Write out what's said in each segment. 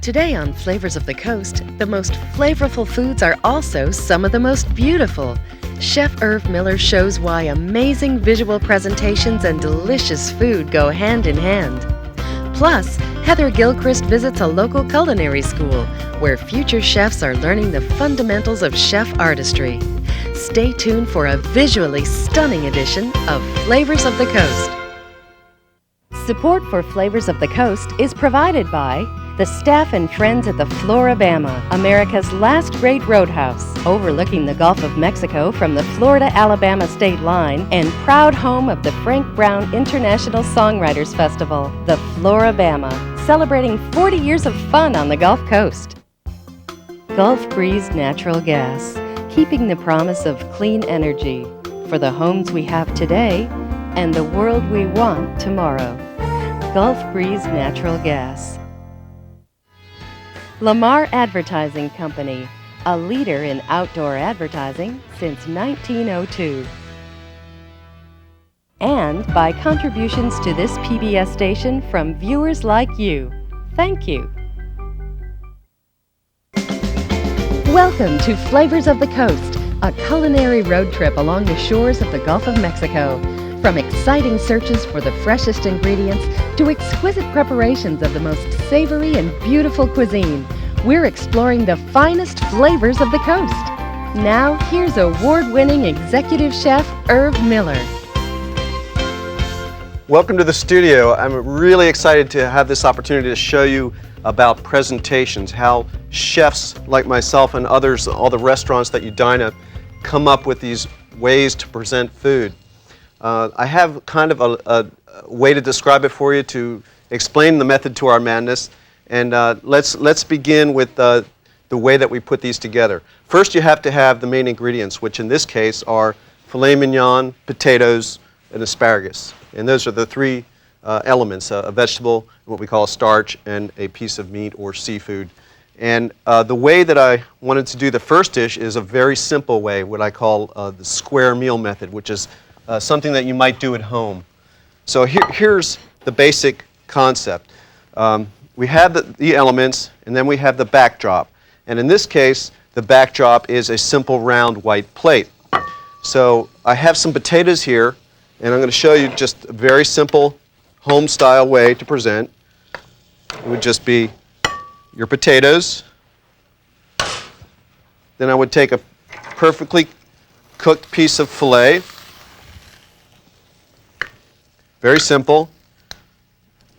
Today on Flavors of the Coast, the most flavorful foods are also some of the most beautiful. Chef Irv Miller shows why amazing visual presentations and delicious food go hand in hand. Plus, Heather Gilchrist visits a local culinary school where future chefs are learning the fundamentals of chef artistry. Stay tuned for a visually stunning edition of Flavors of the Coast. Support for Flavors of the Coast is provided by the staff and friends at the Floribama, America's last great roadhouse, overlooking the Gulf of Mexico from the Florida-Alabama state line and proud home of the Frank Brown International Songwriters Festival, the Floribama, celebrating 40 years of fun on the Gulf Coast. Gulf Breeze Natural Gas, keeping the promise of clean energy for the homes we have today and the world we want tomorrow. Gulf Breeze Natural Gas. Lamar Advertising Company, a leader in outdoor advertising since 1902. And by contributions to this PBS station from viewers like you. Thank you. Welcome to Flavors of the Coast, a culinary road trip along the shores of the Gulf of Mexico. From exciting searches for the freshest ingredients to exquisite preparations of the most savory and beautiful cuisine, we're exploring the finest flavors of the coast. Now, here's award-winning executive chef Irv Miller. Welcome to the studio. I'm really excited to have this opportunity to show you about presentations, how chefs like myself and others, all the restaurants that you dine at, come up with these ways to present food. I have kind of a way to describe it for you to explain the method to our madness. And let's begin with the way that we put these together. First, you have to have the main ingredients, which in this case are filet mignon, potatoes, and asparagus. And those are the three elements, a vegetable, what we call a starch, and a piece of meat or seafood. And the way that I wanted to do the first dish is a very simple way, what I call the square meal method, which is something that you might do at home. So here's the basic concept. We have the elements, and then we have the backdrop. And in this case, the backdrop is a simple round white plate. So I have some potatoes here, and I'm going to show you just a very simple home-style way to present. It would just be your potatoes. Then I would take a perfectly cooked piece of filet. Very simple,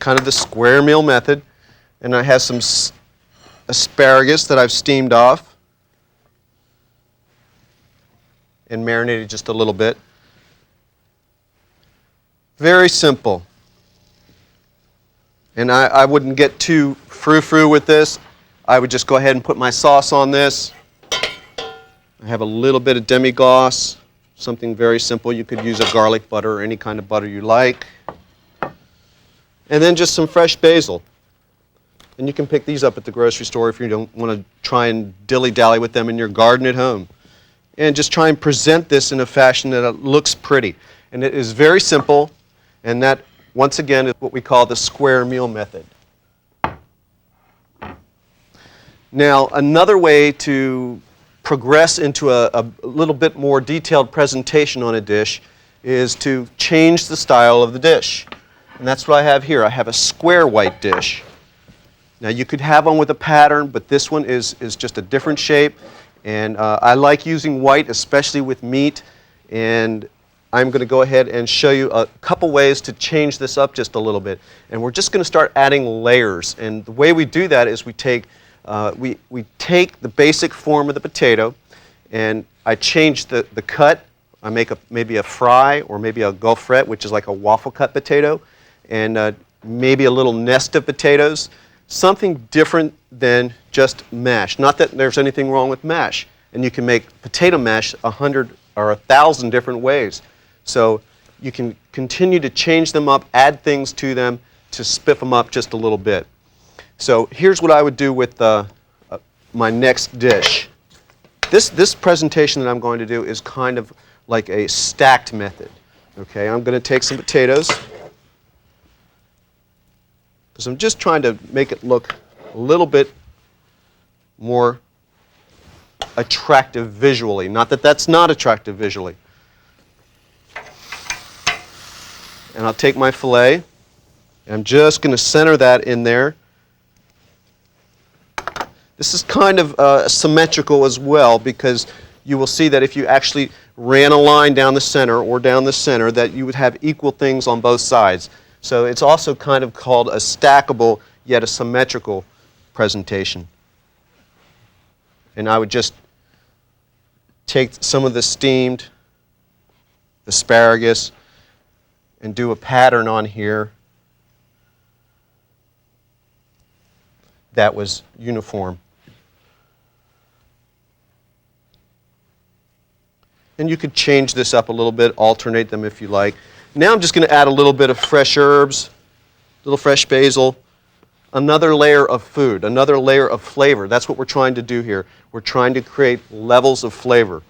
kind of the square meal method. And I have some asparagus that I've steamed off and marinated just a little bit. Very simple. And I wouldn't get too frou-frou with this. I would just go ahead and put my sauce on this. I have a little bit of demi-glace, something very simple. You could use a garlic butter or any kind of butter you like. And then just some fresh basil. And you can pick these up at the grocery store if you don't want to try and dilly-dally with them in your garden at home. And just try and present this in a fashion that it looks pretty. And it is very simple, and that, once again, is what we call the square meal method. Now, another way to progress into a little bit more detailed presentation on a dish is to change the style of the dish. And that's what I have here. I have a square white dish. Now you could have one with a pattern, but this one is just a different shape. And I like using white, especially with meat. And I'm going to go ahead and show you a couple ways to change this up just a little bit. And we're just going to start adding layers. And the way we do that is we take the basic form of the potato, and I change the cut. I make maybe a fry or maybe a gaufrette, which is like a waffle cut potato, and maybe a little nest of potatoes. Something different than just mash. Not that there's anything wrong with mash. And you can make potato mash 100 or 1,000 different ways. So you can continue to change them up, add things to them to spiff them up just a little bit. So here's what I would do with my next dish. This presentation that I'm going to do is kind of like a stacked method. Okay, I'm going to take some potatoes, because I'm just trying to make it look a little bit more attractive visually. Not that that's not attractive visually. And I'll take my filet, and I'm just going to center that in there. This is kind of symmetrical as well, because you will see that if you actually ran a line down the center or down the center, that you would have equal things on both sides. So it's also kind of called a stackable yet a symmetrical presentation. And I would just take some of the steamed asparagus and do a pattern on here that was uniform. And you could change this up a little bit, alternate them if you like. Now I'm just going to add a little bit of fresh herbs, a little fresh basil, another layer of food, another layer of flavor. That's what we're trying to do here. We're trying to create levels of flavor.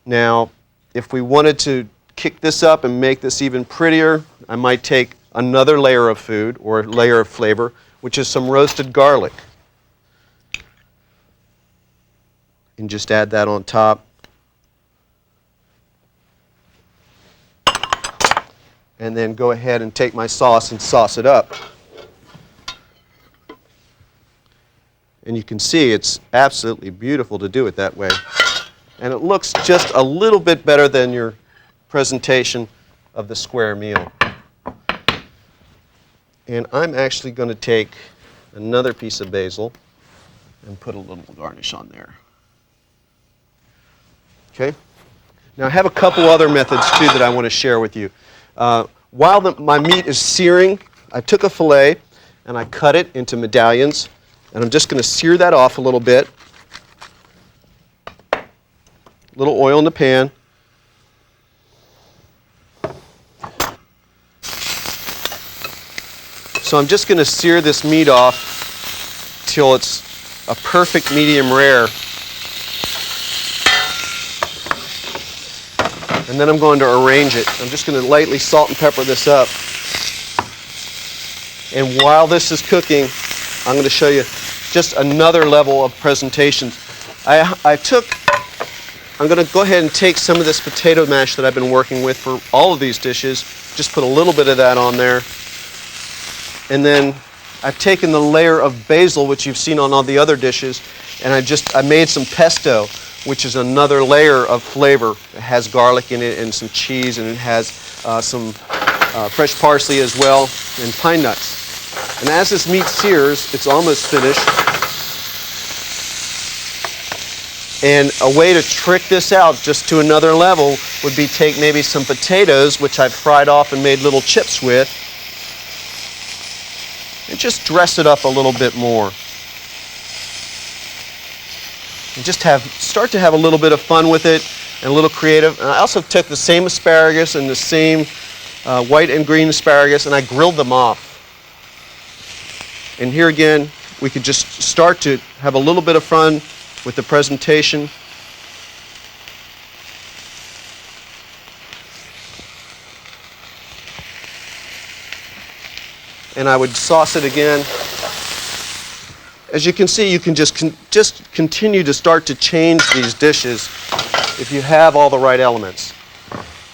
Now, if we wanted to kick this up and make this even prettier, I might take another layer of food or layer of flavor, which is some roasted garlic. And just add that on top. And then go ahead and take my sauce and sauce it up. And you can see it's absolutely beautiful to do it that way. And it looks just a little bit better than your presentation of the square meal. And I'm actually going to take another piece of basil and put a little garnish on there. Okay? Now I have a couple other methods too that I want to share with you. While my meat is searing, I took a filet and I cut it into medallions, and I'm just going to sear that off a little bit. A little oil in the pan. So I'm just going to sear this meat off till it's a perfect medium rare. And then I'm going to arrange it. I'm just going to lightly salt and pepper this up. And while this is cooking, I'm going to show you just another level of presentation. I'm going to go ahead and take some of this potato mash that I've been working with for all of these dishes, just put a little bit of that on there. And then I've taken the layer of basil, which you've seen on all the other dishes, and I made some pesto, which is another layer of flavor. It has garlic in it and some cheese, and it has some fresh parsley as well, and pine nuts. And as this meat sears, it's almost finished. And a way to trick this out just to another level would be take maybe some potatoes, which I've fried off and made little chips with, and just dress it up a little bit more. And just start to have a little bit of fun with it and a little creative. And I also took the same asparagus and the same white and green asparagus, and I grilled them off. And here again, we could just start to have a little bit of fun with the presentation. And I would sauce it again. As you can see, you can just continue to start to change these dishes if you have all the right elements.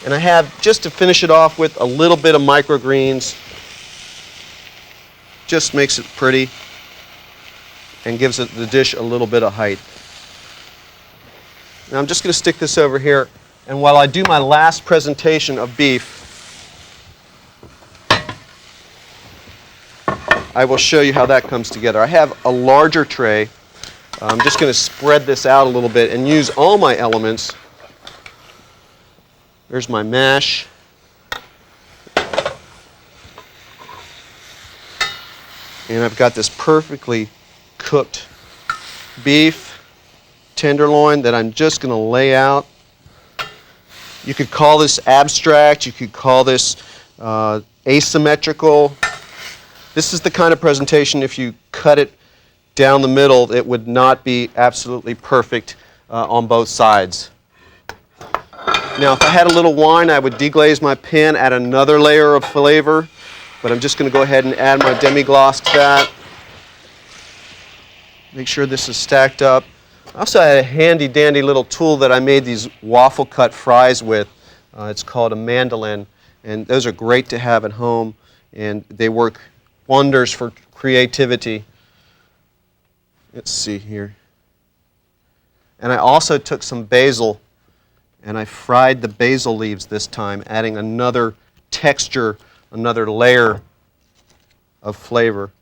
And I have, just to finish it off with, a little bit of microgreens. Just makes it pretty and gives the dish a little bit of height. Now I'm just going to stick this over here, and while I do my last presentation of beef, I will show you how that comes together. I have a larger tray. I'm just going to spread this out a little bit and use all my elements. There's my mash. And I've got this perfectly cooked beef tenderloin that I'm just going to lay out. You could call this abstract. You could call this asymmetrical. This is the kind of presentation, if you cut it down the middle, it would not be absolutely perfect on both sides. Now, if I had a little wine, I would deglaze my pan, add another layer of flavor, but I'm just going to go ahead and add my demi-glace to that. Make sure this is stacked up. I also had a handy dandy little tool that I made these waffle cut fries with. It's called a mandolin, and those are great to have at home, and they work wonders for creativity. Let's see here. And I also took some basil and I fried the basil leaves this time, adding another texture, another layer of flavor.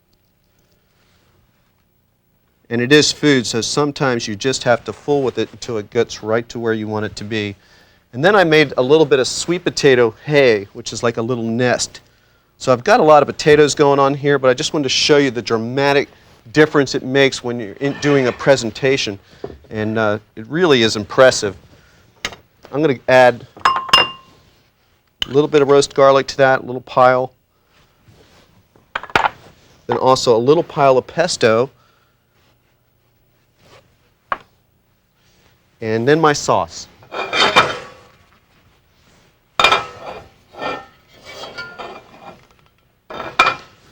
And it is food, so sometimes you just have to fool with it until it gets right to where you want it to be. And then I made a little bit of sweet potato hay, which is like a little nest. So I've got a lot of potatoes going on here, but I just wanted to show you the dramatic difference it makes when you're doing a presentation. And it really is impressive. I'm going to add a little bit of roast garlic to that, a little pile. Then also a little pile of pesto. And then my sauce.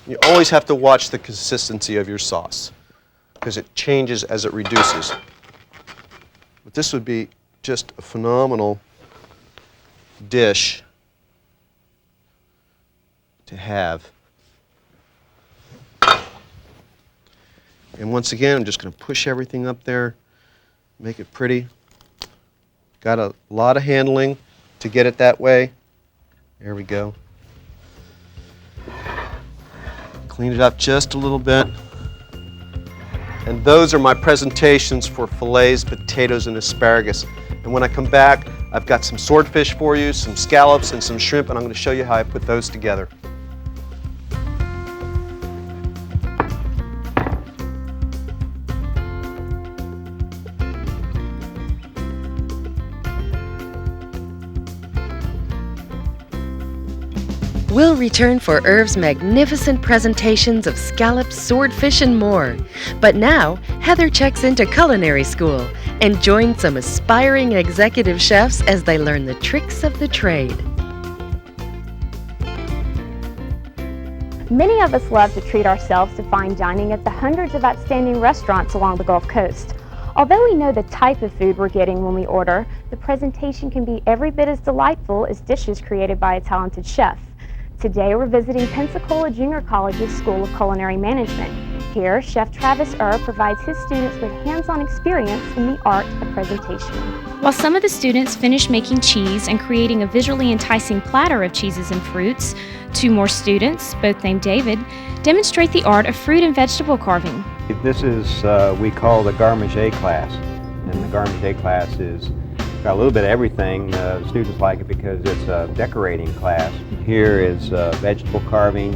You always have to watch the consistency of your sauce because it changes as it reduces. But this would be just a phenomenal dish to have. And once again, I'm just going to push everything up there, make it pretty. Got a lot of handling to get it that way. There we go. Clean it up just a little bit. And those are my presentations for fillets, potatoes, and asparagus. And when I come back, I've got some swordfish for you, some scallops, and some shrimp, and I'm going to show you how I put those together. We'll return for Irv's magnificent presentations of scallops, swordfish, and more. But now, Heather checks into culinary school and joins some aspiring executive chefs as they learn the tricks of the trade. Many of us love to treat ourselves to fine dining at the hundreds of outstanding restaurants along the Gulf Coast. Although we know the type of food we're getting when we order, the presentation can be every bit as delightful as dishes created by a talented chef. Today we're visiting Pensacola Junior College's School of Culinary Management. Here, Chef Travis Irv provides his students with hands-on experience in the art of presentation. While some of the students finish making cheese and creating a visually enticing platter of cheeses and fruits, two more students, both named David, demonstrate the art of fruit and vegetable carving. This is, we call the Garde-Manger class, and the Garde-Manger class is got a little bit of everything. Students like it because it's a decorating class. Here is vegetable carving,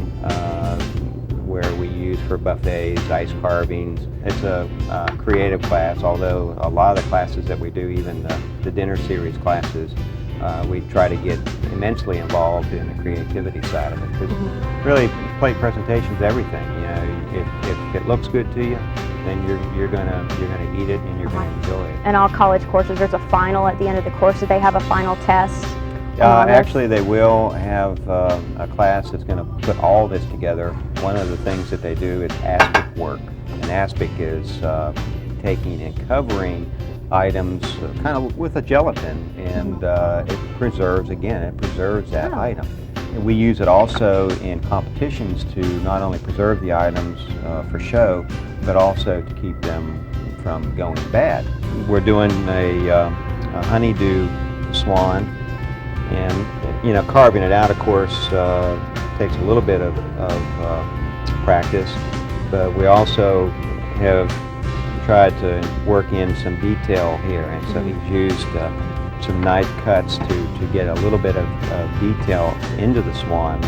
where we use for buffets, ice carvings. It's a creative class, although a lot of the classes that we do, even the dinner series classes, we try to get immensely involved in the creativity side of it. Because really, plate presentation's everything. You know, if it looks good to you, then you're gonna eat it and you're gonna enjoy it. And all college courses, there's a final at the end of the course. Do they have a final test? Actually, they will have a class that's going to put all this together. One of the things that they do is aspic work. And aspic is taking and covering items kind of with a gelatin, and it preserves that item. And we use it also in competitions to not only preserve the items for show, but also to keep them from going bad. We're doing a honeydew swan, and you know, carving it out, of course, takes a little bit of practice, but we also have tried to work in some detail here, and so he's used some knife cuts to get a little bit of detail into the swan.